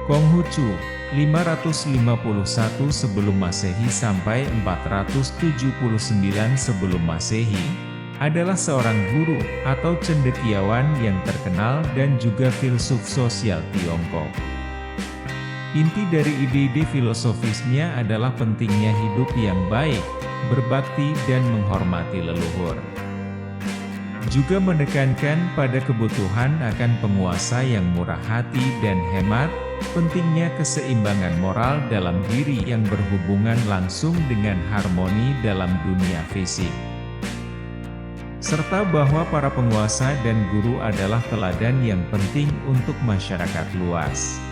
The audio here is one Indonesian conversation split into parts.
Konghucu, 551 sebelum Masehi sampai 479 sebelum Masehi, adalah seorang guru atau cendekiawan yang terkenal dan juga filsuf sosial Tiongkok. Inti dari ide-ide filosofisnya adalah pentingnya hidup yang baik, berbakti dan menghormati leluhur. Juga menekankan pada kebutuhan akan penguasa yang murah hati dan hemat, pentingnya keseimbangan moral dalam diri yang berhubungan langsung dengan harmoni dalam dunia fisik. Serta bahwa para penguasa dan guru adalah teladan yang penting untuk masyarakat luas.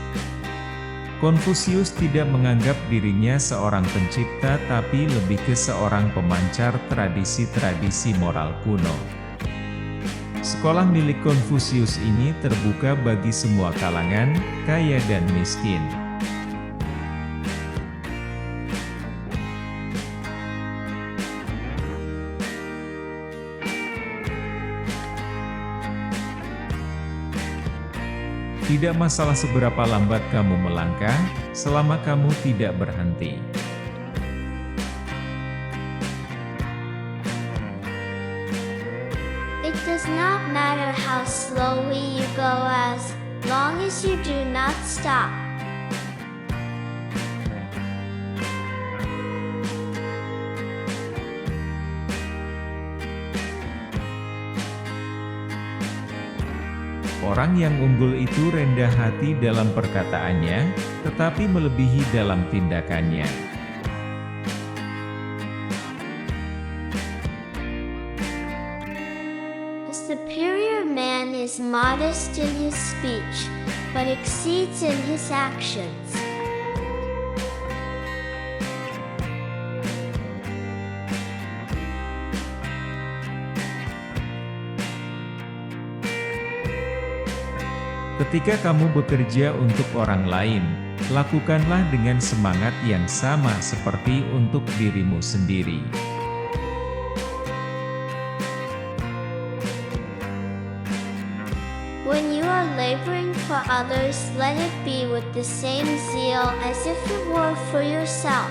Konfusius tidak menganggap dirinya seorang pencipta tapi lebih ke seorang pemancar tradisi-tradisi moral kuno. Sekolah milik Konfusius ini terbuka bagi semua kalangan, kaya dan miskin. Tidak masalah seberapa lambat kamu melangkah, selama kamu tidak berhenti. It does not matter how slowly you go as long as you do not stop. Orang yang unggul itu rendah hati dalam perkataannya, tetapi melebihi dalam tindakannya. A superior man is modest in his speech, but exceeds in his actions. Ketika kamu bekerja untuk orang lain, lakukanlah dengan semangat yang sama seperti untuk dirimu sendiri. When you are laboring for others, let it be with the same zeal as if it were for yourself.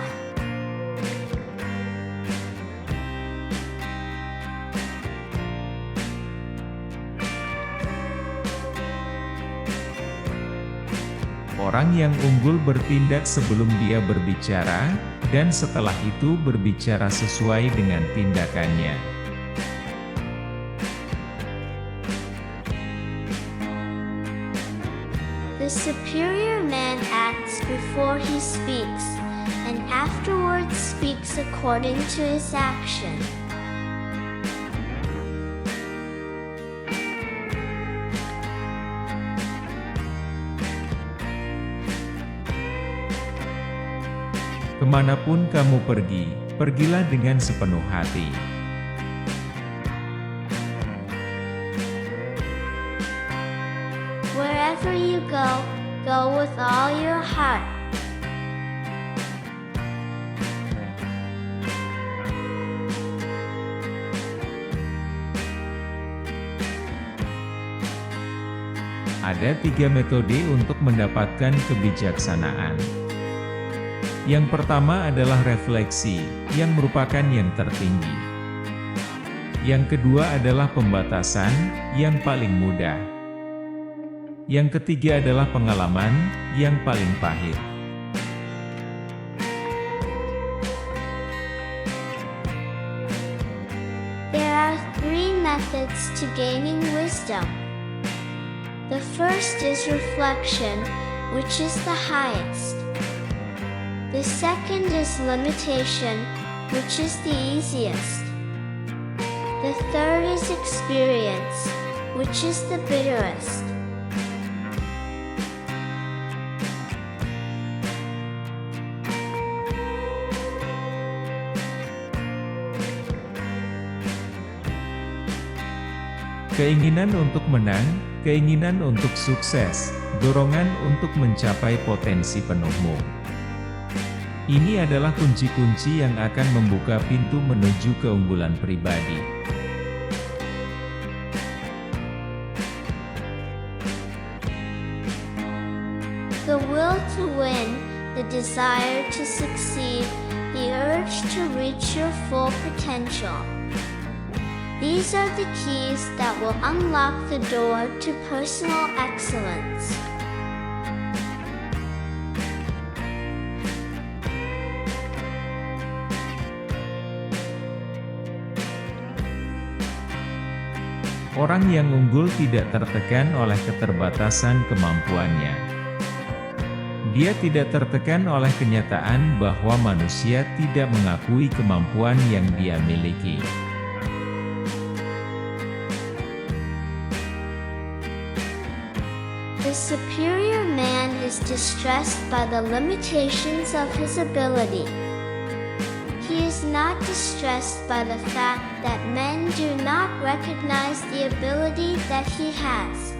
Orang yang unggul bertindak sebelum dia berbicara, dan setelah itu berbicara sesuai dengan tindakannya. The superior man acts before he speaks, and afterwards speaks according to his action. Kemanapun kamu pergi, pergilah dengan sepenuh hati. Wherever you go, go with all your heart. Ada 3 metode untuk mendapatkan kebijaksanaan. Yang pertama adalah refleksi, yang merupakan yang tertinggi. Yang kedua adalah pembatasan, yang paling mudah. Yang ketiga adalah pengalaman, yang paling pahit. There are 3 methods to gaining wisdom. The first is reflection, which is the highest. The second is limitation, which is the easiest. The third is experience, which is the bitterest. Keinginan untuk menang, keinginan untuk sukses, dorongan untuk mencapai potensi penuhmu. Ini adalah kunci-kunci yang akan membuka pintu menuju keunggulan pribadi. The will the desire to succeed, the urge to reach your full potential. These are the keys that will unlock the door to personal excellence. Orang yang unggul tidak tertekan oleh keterbatasan kemampuannya. Dia tidak tertekan oleh kenyataan bahwa manusia tidak mengakui kemampuan yang dia miliki. The superior man is distressed by the limitations of his ability. He is not distressed by the fact that men do not recognize the ability that he has.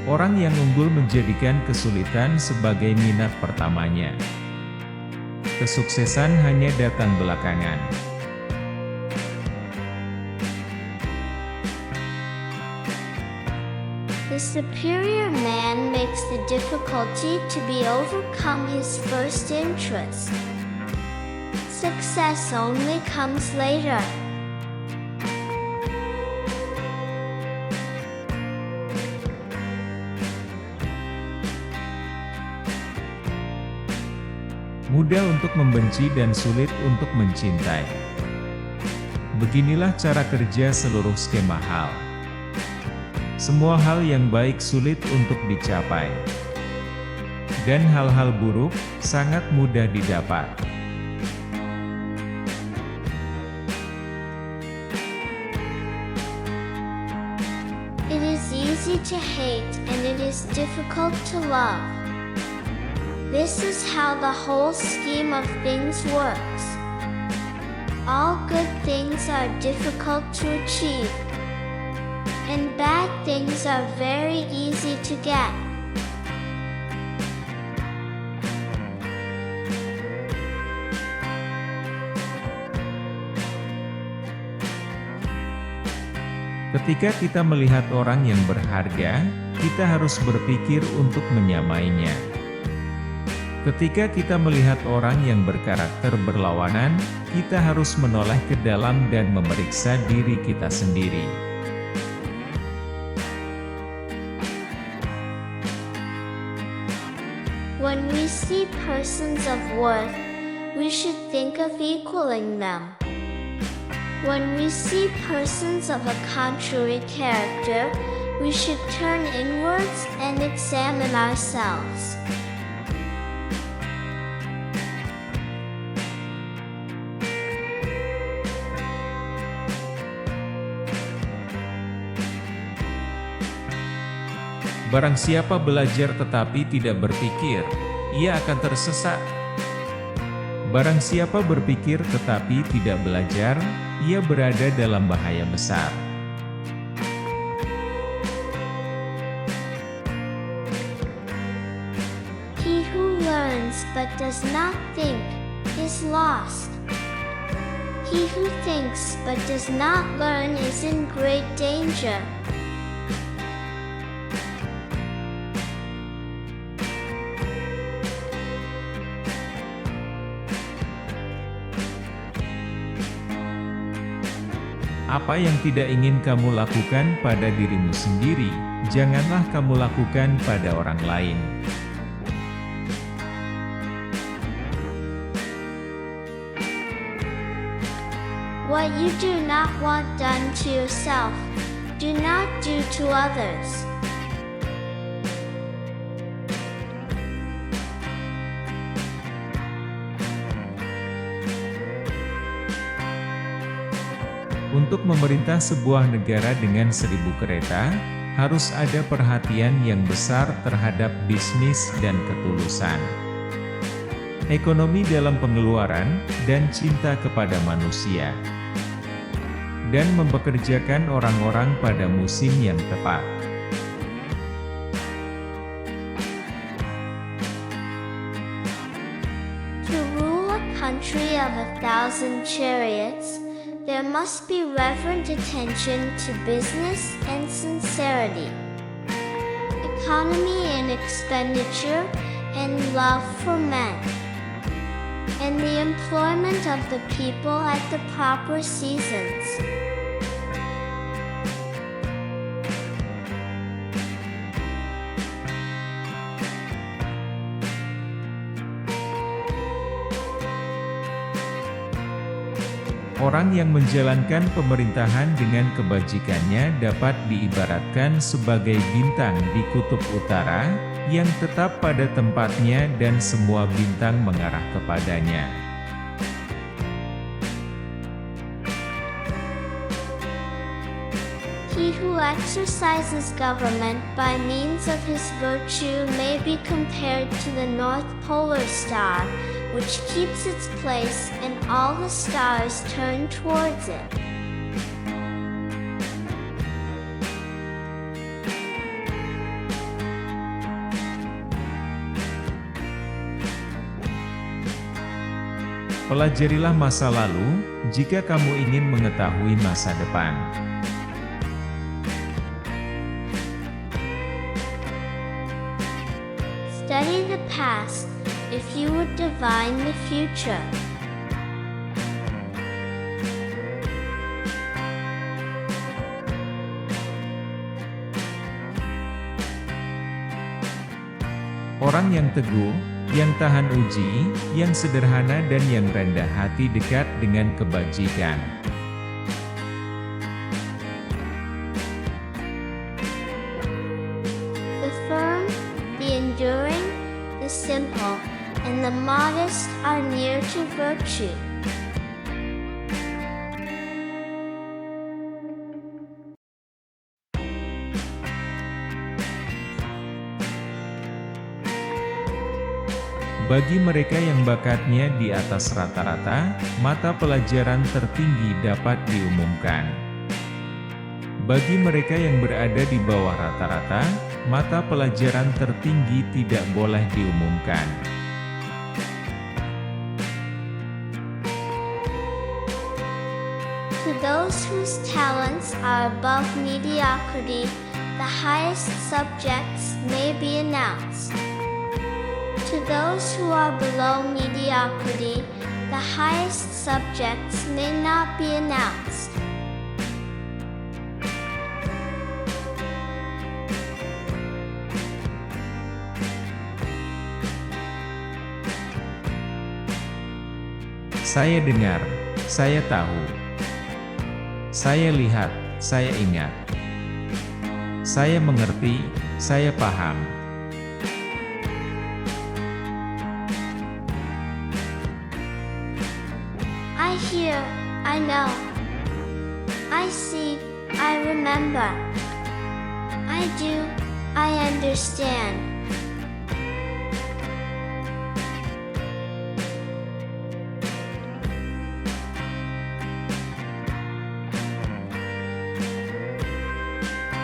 Orang yang unggul menjadikan kesulitan sebagai minat pertamanya. Kesuksesan hanya datang belakangan. The superior man makes the difficulty to be overcome his first interest. Success only comes later. Mudah untuk membenci dan sulit untuk mencintai. Beginilah cara kerja seluruh skema hal. Semua hal yang baik sulit untuk dicapai. Dan hal-hal buruk sangat mudah didapat. It is easy to hate and it is difficult to love. This is how the whole scheme of things works. All good things are difficult to achieve, and bad things are very easy to get. Ketika kita melihat orang yang berharga, kita harus berpikir untuk menyamainya. Ketika kita melihat orang yang berkarakter berlawanan, kita harus menoleh ke dalam dan memeriksa diri kita sendiri. When we see persons of worth, we should think of equaling them. When we see persons of a contrary character, we should turn inwards and examine ourselves. Barang siapa belajar tetapi tidak berpikir, ia akan tersesat. Barang siapa berpikir tetapi tidak belajar, ia berada dalam bahaya besar. He who learns but does not think is lost. He who thinks but does not learn is in great danger. Apa yang tidak ingin kamu lakukan pada dirimu sendiri, janganlah kamu lakukan pada orang lain. What you do not want done to yourself, do not do to others. Untuk memerintah sebuah negara dengan 1000 kereta, harus ada perhatian yang besar terhadap bisnis dan ketulusan. Ekonomi dalam pengeluaran, dan cinta kepada manusia. Dan mempekerjakan orang-orang pada musim yang tepat. To rule a country of 1,000 chariots, there must be reverent attention to business and sincerity, economy in expenditure and love for men, and the employment of the people at the proper seasons. Orang yang menjalankan pemerintahan dengan kebajikannya dapat diibaratkan sebagai bintang di kutub utara, yang tetap pada tempatnya dan semua bintang mengarah kepadanya. He who exercises government by means of his virtue may be compared to the North Polar Star, which keeps its place and all the stars turn towards it. Pelajarilah masa lalu, jika kamu ingin mengetahui masa depan. Study the past if you would divine the future. Orang yang teguh, yang tahan uji, yang sederhana dan yang rendah hati dekat dengan kebajikan. The firm, the enduring, the simple, and the modest are near to virtue. Bagi mereka yang bakatnya di atas rata-rata, mata pelajaran tertinggi dapat diumumkan. Bagi mereka yang berada di bawah rata-rata, mata pelajaran tertinggi tidak boleh diumumkan. To those whose talents are above mediocrity, the highest subjects may be announced. To those who are below mediocrity, the highest subjects may not be announced. Saya dengar, saya tahu. Saya lihat, saya ingat. Saya mengerti, saya paham. I hear, I know. I see, I remember. I do, I understand.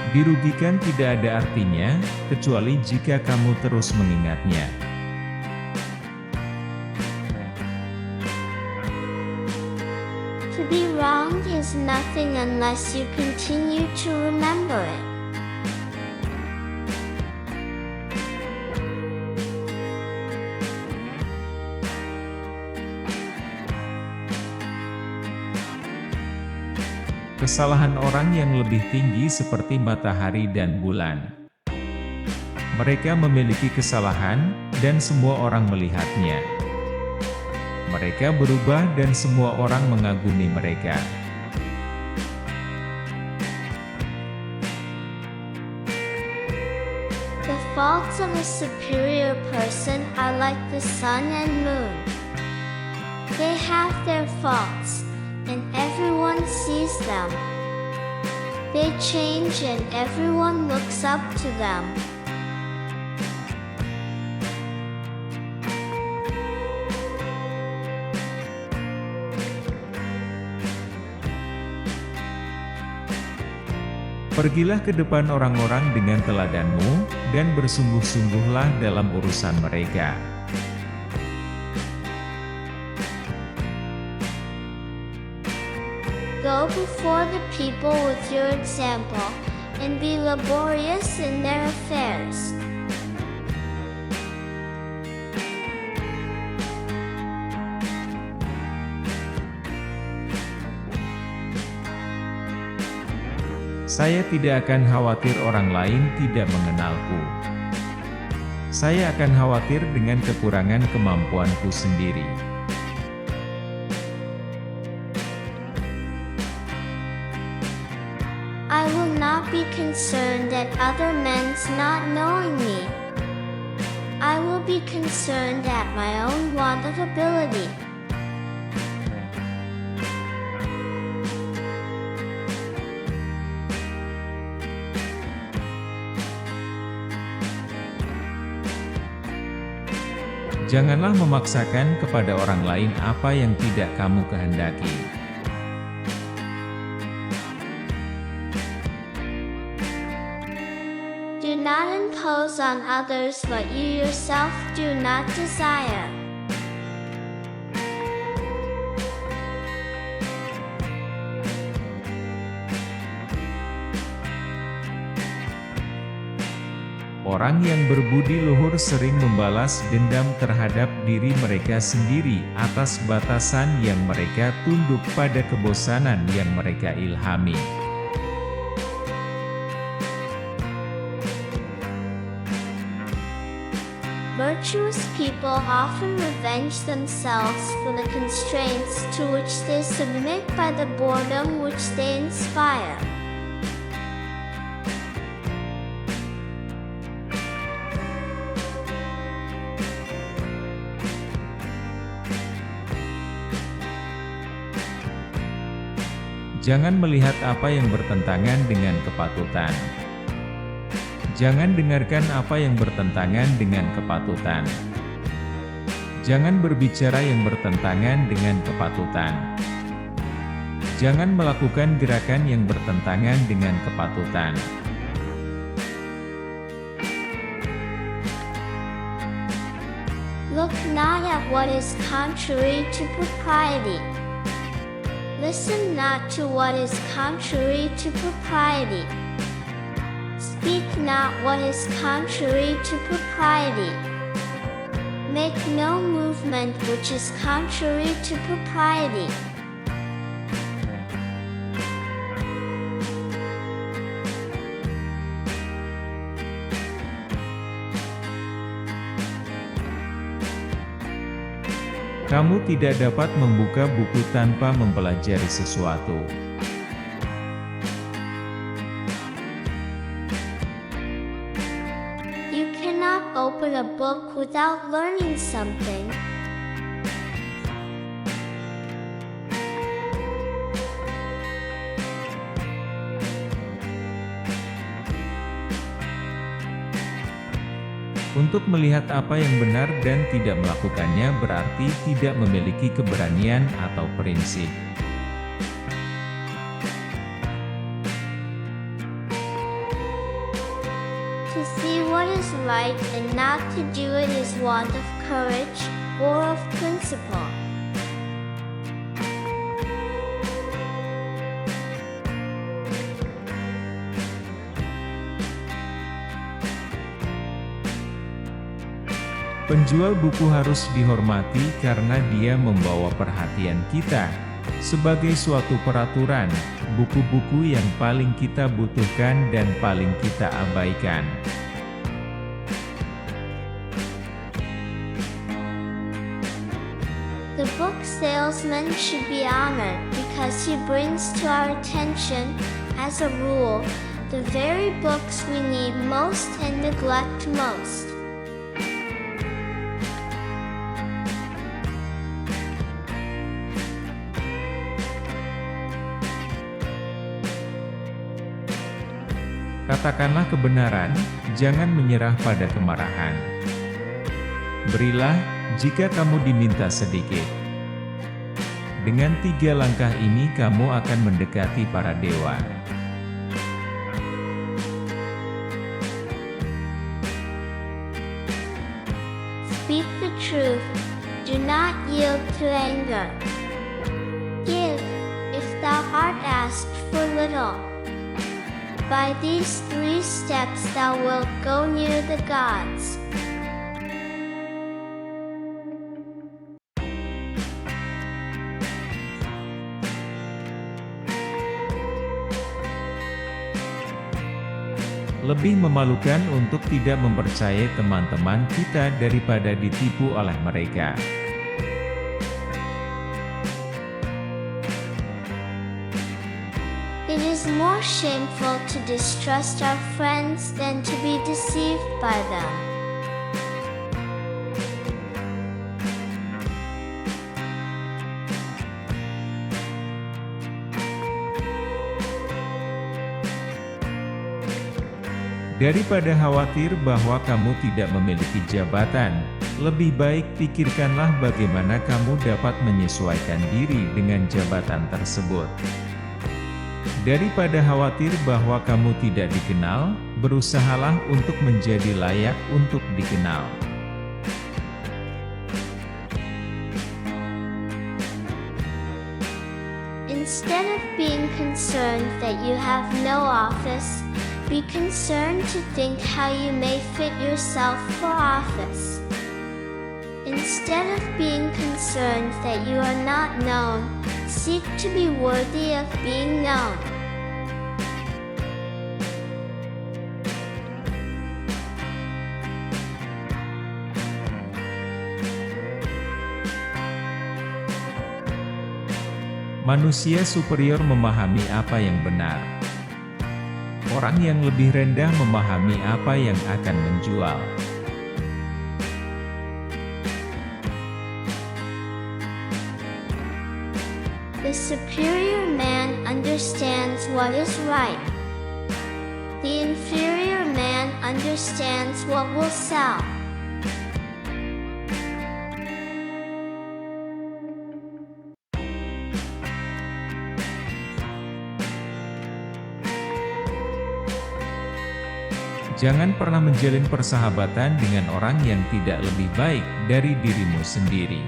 Dirugikan tidak ada artinya, kecuali jika kamu terus mengingatnya. To be wrong is nothing unless you continue to remember it. Kesalahan orang yang lebih tinggi seperti matahari dan bulan. Mereka memiliki kesalahan, dan semua orang melihatnya. Mereka berubah dan semua orang mengagumi mereka. The faults of a superior person are like the sun and moon. They have their faults, and everyone sees them. They change and everyone looks up to them. Pergilah ke depan orang-orang dengan teladanmu, dan bersungguh-sungguhlah dalam urusan mereka. before the people with your example, and be laborious in their affairs. Saya tidak akan khawatir orang lain tidak mengenalku. Saya akan khawatir dengan kekurangan kemampuanku sendiri. I will not be concerned at other men's not knowing me. I will be concerned at my own want of ability. Janganlah memaksakan kepada orang lain apa yang tidak kamu kehendaki. Do not impose on others what you yourself do not desire. Orang yang berbudi luhur sering membalas dendam terhadap diri mereka sendiri atas batasan yang mereka tunduk pada kebosanan yang mereka ilhami. Virtuous people often revenge themselves for the constraints to which they submit by the boredom which they inspire. Jangan melihat apa yang bertentangan dengan kepatutan. Jangan dengarkan apa yang bertentangan dengan kepatutan. Jangan berbicara yang bertentangan dengan kepatutan. Jangan melakukan gerakan yang bertentangan dengan kepatutan. Look not at what is contrary to propriety. Listen not to what is contrary to propriety. Speak not what is contrary to propriety. Make no movement which is contrary to propriety. Kamu tidak dapat membuka buku tanpa mempelajari sesuatu. You cannot open a book without learning something. Untuk melihat apa yang benar dan tidak melakukannya berarti tidak memiliki keberanian atau prinsip. To see what is right and not to do it is want of courage or of principle. Penjual buku harus dihormati karena dia membawa perhatian kita. Sebagai suatu peraturan, buku-buku yang paling kita butuhkan dan paling kita abaikan. The book salesman should be honored because he brings to our attention, as a rule, the very books we need most and neglect most. Katakanlah kebenaran, jangan menyerah pada kemarahan. Berilah, jika kamu diminta sedikit. Dengan 3 langkah ini kamu akan mendekati para dewa. Speak the truth. Do not yield to anger. Give, if thou thou art asked for little. By these 3 steps thou wilt go near the gods. Lebih memalukan untuk tidak mempercayai teman-teman kita daripada ditipu oleh mereka. It is more shameful to distrust our friends than to be deceived by them. Daripada khawatir bahwa kamu tidak memiliki jabatan, lebih baik pikirkanlah bagaimana kamu dapat menyesuaikan diri dengan jabatan tersebut. Daripada khawatir bahwa kamu tidak dikenal, berusahalah untuk menjadi layak untuk dikenal. Instead of being concerned that you have no office, be concerned to think how you may fit yourself for office. Instead of being concerned that you are not known, seek to be worthy of being known. Manusia superior memahami apa yang benar. Orang yang lebih rendah memahami apa yang akan menjual. The superior man understands what is right. The inferior man understands what will sell. Jangan pernah menjalin persahabatan dengan orang yang tidak lebih baik dari dirimu sendiri.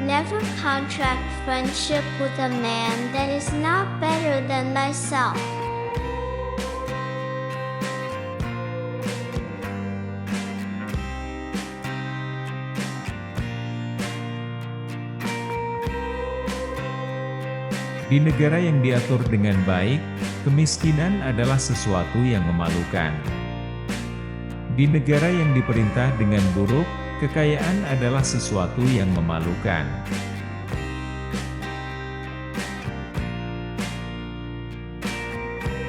Never contract friendship with a man that is not better than thyself. Di negara yang diatur dengan baik, kemiskinan adalah sesuatu yang memalukan. Di negara yang diperintah dengan buruk, kekayaan adalah sesuatu yang memalukan.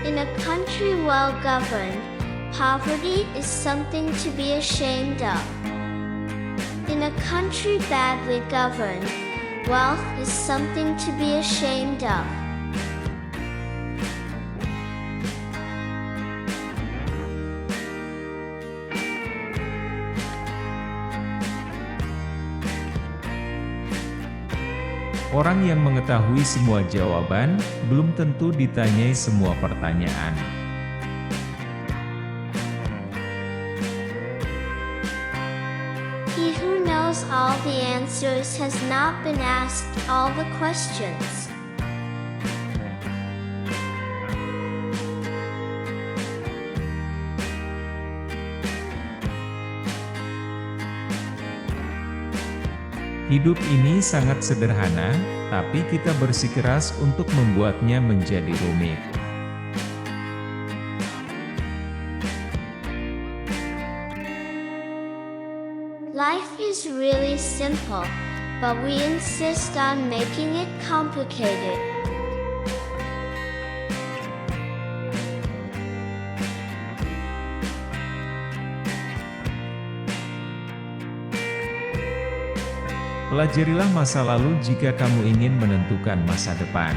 In a country well governed, poverty is something to be ashamed of. In a country badly governed, wealth is something to be ashamed of. Orang yang mengetahui semua jawaban, belum tentu ditanyai semua pertanyaan. He who knows all the answers has not been asked all the questions. Hidup ini sangat sederhana, tapi kita bersikeras untuk membuatnya menjadi rumit. Life is really simple, but we insist on making it complicated. Pelajarilah masa lalu jika kamu ingin menentukan masa depan.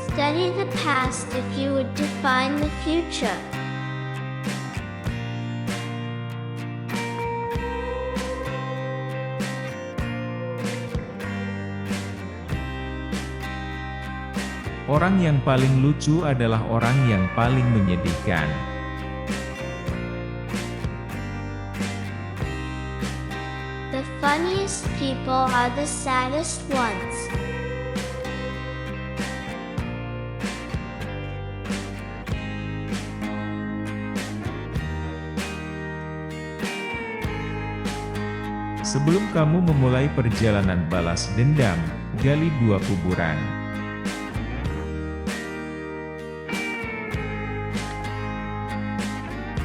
Study the past if you would define the future. Orang yang paling lucu adalah orang yang paling menyedihkan. The funniest people are the saddest ones. Sebelum kamu memulai perjalanan balas dendam, gali 2 kuburan.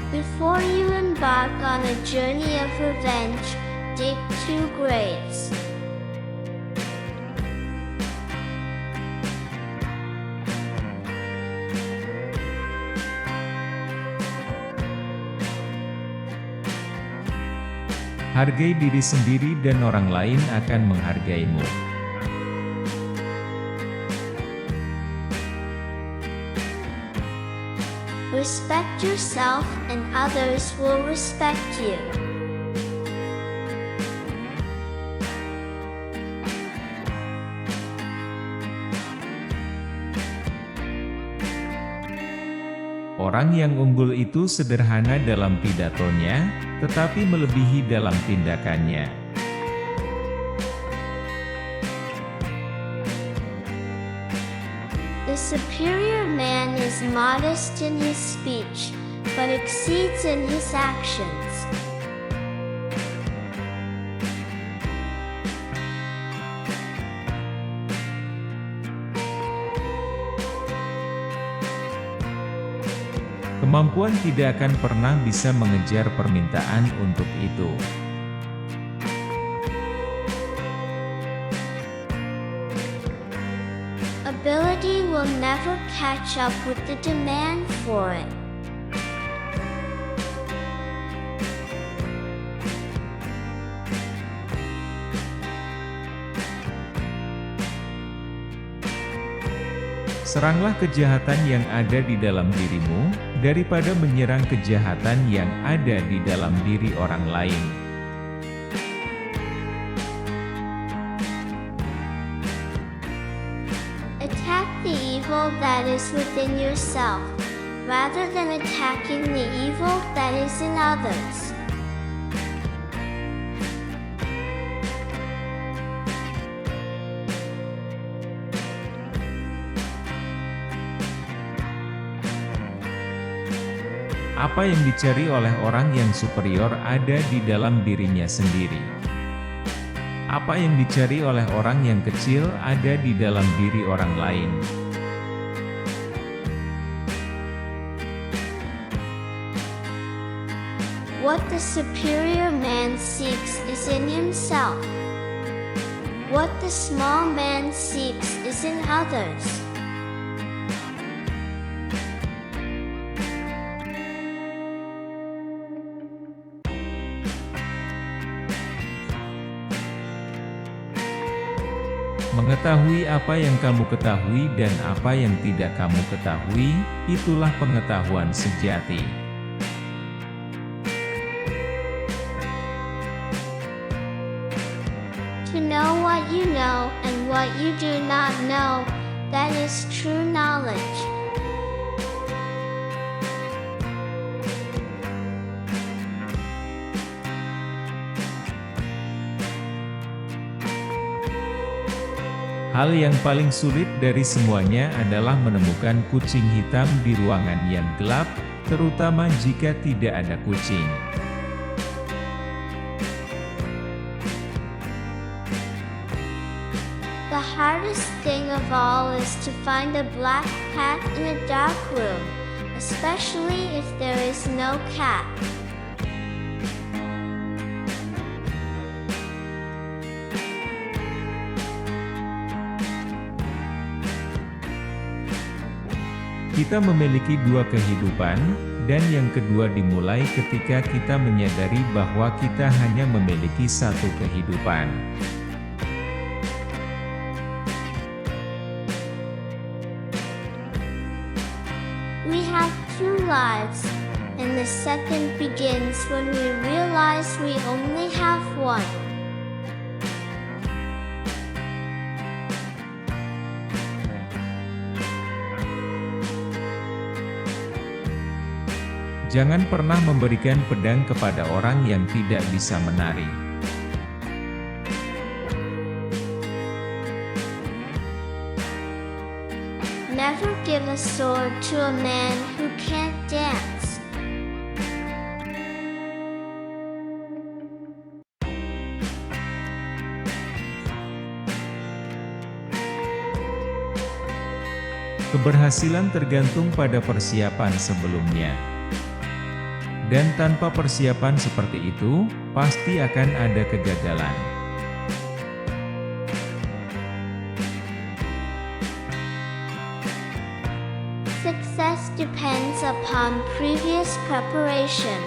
Before you embark on a journey of revenge, dig 2 graves. Hargai diri sendiri dan orang lain akan menghargaimu. Respect yourself and others will respect you. Orang yang unggul itu sederhana dalam pidatonya, tetapi melebihi dalam tindakannya. The superior man is modest in his speech, but exceeds in his actions. Kemampuan tidak akan pernah bisa mengejar permintaan untuk itu. Ability will never catch up with the demand for it. Seranglah kejahatan yang ada di dalam dirimu, daripada menyerang kejahatan yang ada di dalam diri orang lain. Attack the evil that is within yourself, rather than attacking the evil that is in others. Apa yang dicari oleh orang yang superior ada di dalam dirinya sendiri. Apa yang dicari oleh orang yang kecil ada di dalam diri orang lain. What the superior man seeks is in himself. What the small man seeks is in others. Mengetahui apa yang kamu ketahui dan apa yang tidak kamu ketahui, itulah pengetahuan sejati. To know what you know and what you do not know, that is true knowledge. Hal yang paling sulit dari semuanya adalah menemukan kucing hitam di ruangan yang gelap, terutama jika tidak ada kucing. The hardest thing of all is to find a black cat in a dark room, especially if there is no cat. Kita memiliki 2 kehidupan, dan yang kedua dimulai ketika kita menyadari bahwa kita hanya memiliki 1 kehidupan. We have 2 lives, and the second begins when we realize we only have 1. Jangan pernah memberikan pedang kepada orang yang tidak bisa menari. Never give a sword to a man who can't dance. Keberhasilan tergantung pada persiapan sebelumnya. Dan tanpa persiapan seperti itu, pasti akan ada kegagalan. Success depends upon previous preparation.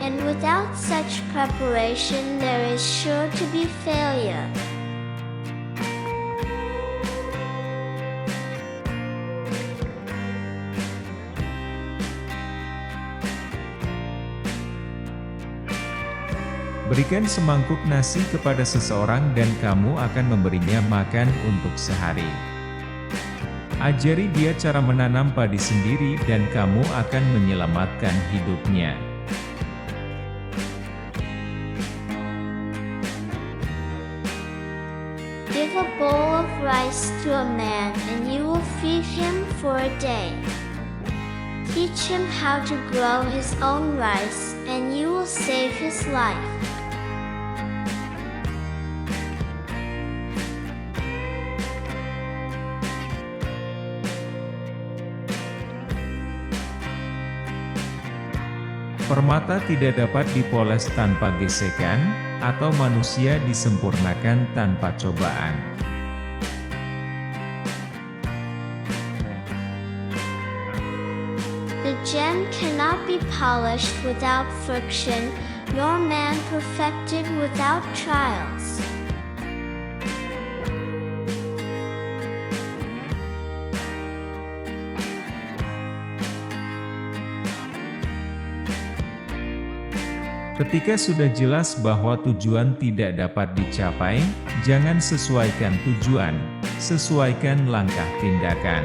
And without such preparation, there is sure to be failure. Berikan semangkuk nasi kepada seseorang dan kamu akan memberinya makan untuk sehari. Ajari dia cara menanam padi sendiri dan kamu akan menyelamatkan hidupnya. Give a bowl of rice to a man and you will feed him for a day. Teach him how to grow his own rice and you will save his life. Permata tidak dapat dipoles tanpa gesekan, atau manusia disempurnakan tanpa cobaan. The gem cannot be polished without friction, nor man perfected without trials. Ketika sudah jelas bahwa tujuan tidak dapat dicapai, jangan sesuaikan tujuan, sesuaikan langkah tindakan.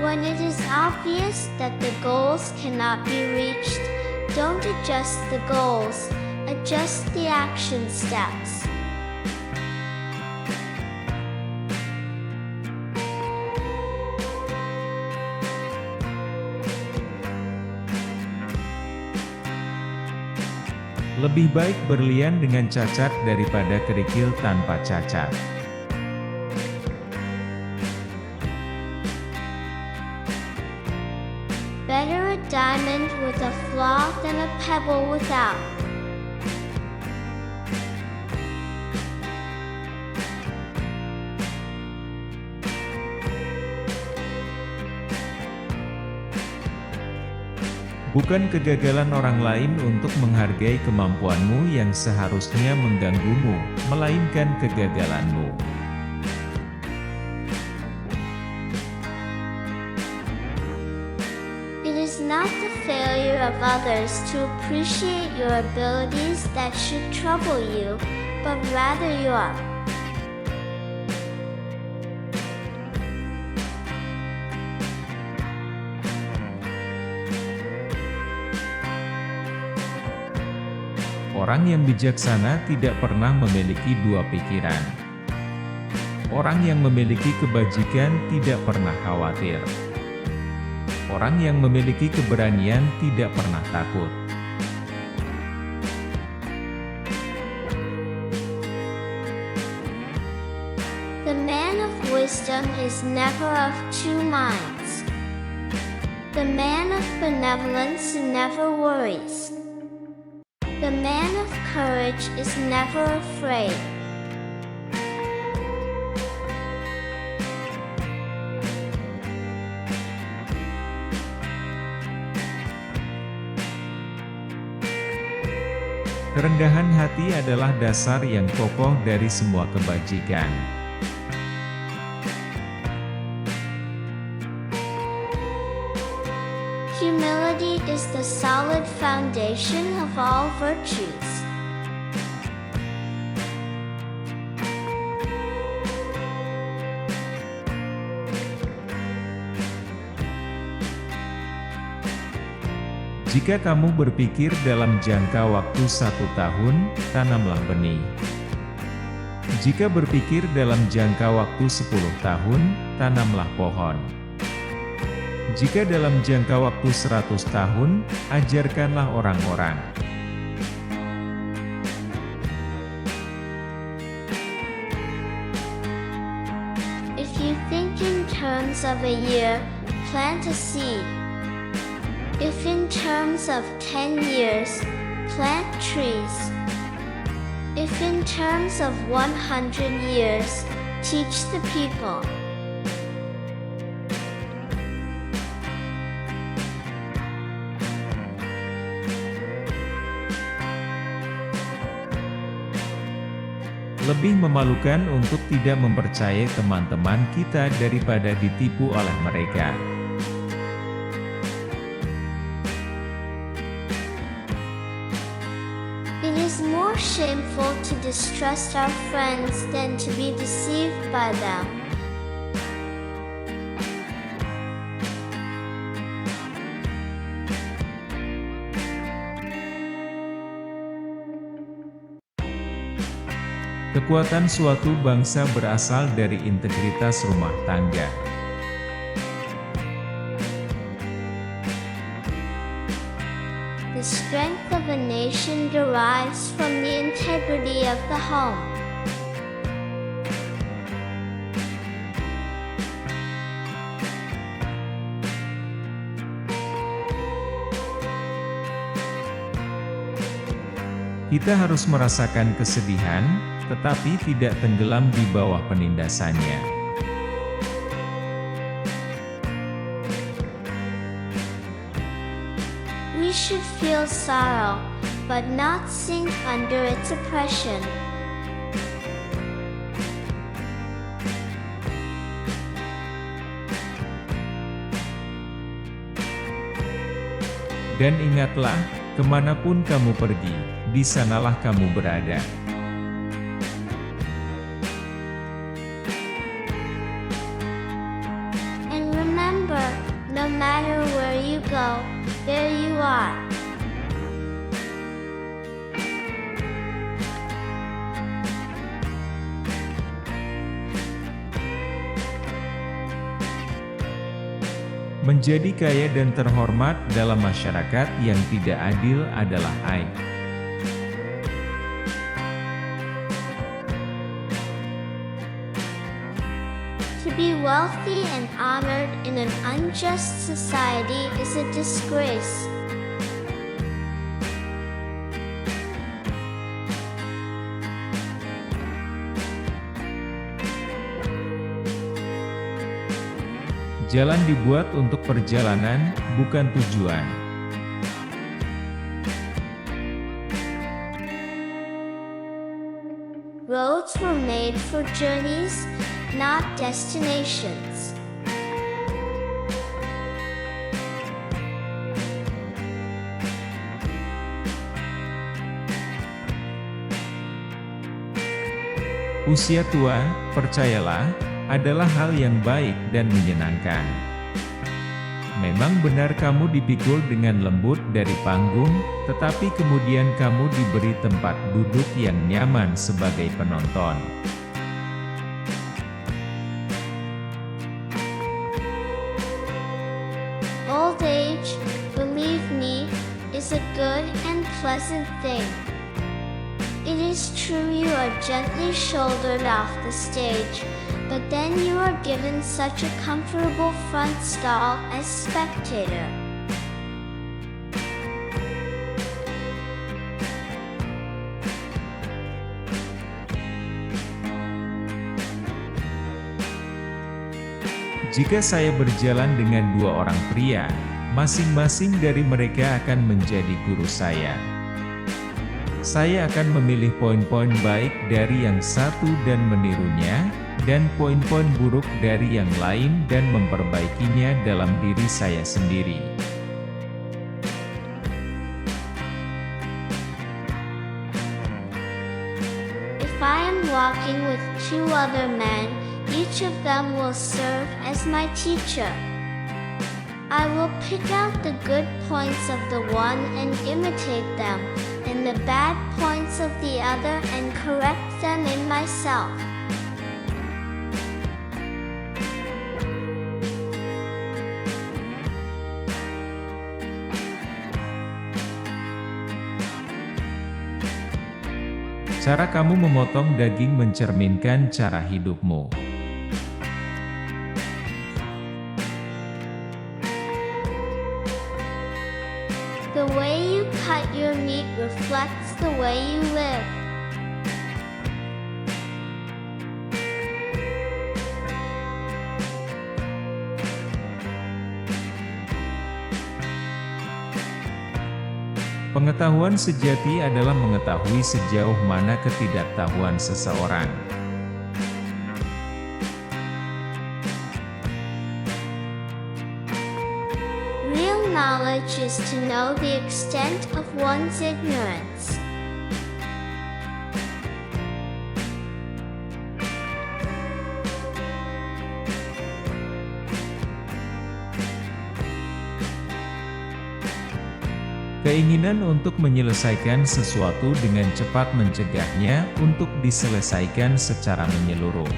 When it is obvious that the goals cannot be reached, don't adjust the goals, adjust the action steps. Lebih baik berlian dengan cacat daripada kerikil tanpa cacat. Better a diamond with a flaw than a pebble without. Bukan kegagalan orang lain untuk menghargai kemampuanmu yang seharusnya mengganggumu, melainkan kegagalanmu. It is not the failure of others to appreciate your abilities that should trouble you, but rather your Orang yang bijaksana tidak pernah memiliki dua pikiran. Orang yang memiliki kebajikan tidak pernah khawatir. Orang yang memiliki keberanian tidak pernah takut. The man of wisdom is never of two minds. The man of benevolence never worries. The man of courage is never afraid. Kerendahan hati adalah dasar yang kokoh dari semua kebajikan. Humility is the solid foundation of all virtues. Jika kamu berpikir dalam jangka waktu 1 tahun, tanamlah benih. Jika berpikir dalam jangka waktu 10 tahun, tanamlah pohon. Jika dalam jangka waktu 100 tahun, ajarkanlah orang-orang. If you think in terms of a year, plant a seed. If in terms of 10 years, plant trees. If in terms of 100 years, teach the people. Lebih memalukan untuk tidak mempercayai teman-teman kita daripada ditipu oleh mereka. It is more shameful to distrust our friends than to be deceived by them. Kekuatan suatu bangsa berasal dari integritas rumah tangga. The strength of a nation derives from the integrity of the home. Kita harus merasakan kesedihan, tetapi tidak tenggelam di bawah penindasannya. We should feel sorrow, but not sink under its oppression. Dan ingatlah, kemanapun kamu pergi, di sanalah kamu berada. And remember, no matter where you go, there you are. Menjadi kaya dan terhormat dalam masyarakat yang tidak adil adalah aib. To be wealthy and honored in an unjust society is a disgrace. Jalan dibuat untuk perjalanan, bukan tujuan. Roads were made for journeys, not destinations. Usia tua, percayalah, adalah hal yang baik dan menyenangkan. Memang benar kamu dipikul dengan lembut dari panggung, tetapi kemudian kamu diberi tempat duduk yang nyaman sebagai penonton. Old age, believe me, is a good and pleasant thing. It is true you are gently shouldered off the stage, but then you are given such a comfortable front stall as spectator. Jika saya berjalan dengan dua orang pria, masing-masing dari mereka akan menjadi guru saya. Saya akan memilih poin-poin baik dari yang satu dan menirunya, dan poin-poin buruk dari yang lain dan memperbaikinya dalam diri saya sendiri. If I am walking with two other men, each of them will serve as my teacher. I will pick out the good points of the one and imitate them, and the bad points of the other and correct them in myself. Cara kamu memotong daging mencerminkan cara hidupmu. The way you cut your meat reflects the way you live. Pengetahuan sejati adalah mengetahui sejauh mana ketidaktahuan seseorang. Real knowledge is to know the extent of one's ignorance. Keinginan untuk menyelesaikan sesuatu dengan cepat mencegahnya untuk diselesaikan secara menyeluruh.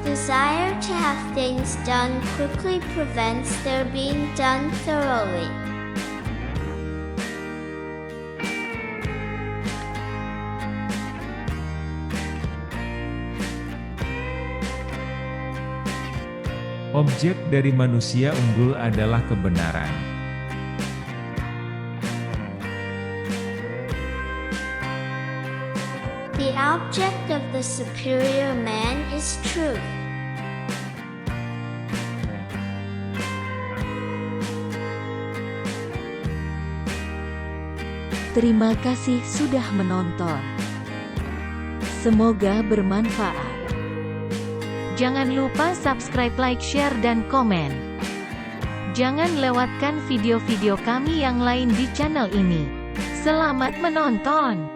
Desire to have things done quickly prevents their being done thoroughly. Objek dari manusia unggul adalah kebenaran. The object of the superior man is truth. Terima kasih sudah menonton. Semoga bermanfaat. Jangan lupa subscribe, like, share, dan komen. Jangan lewatkan video-video kami yang lain di channel ini. Selamat menonton!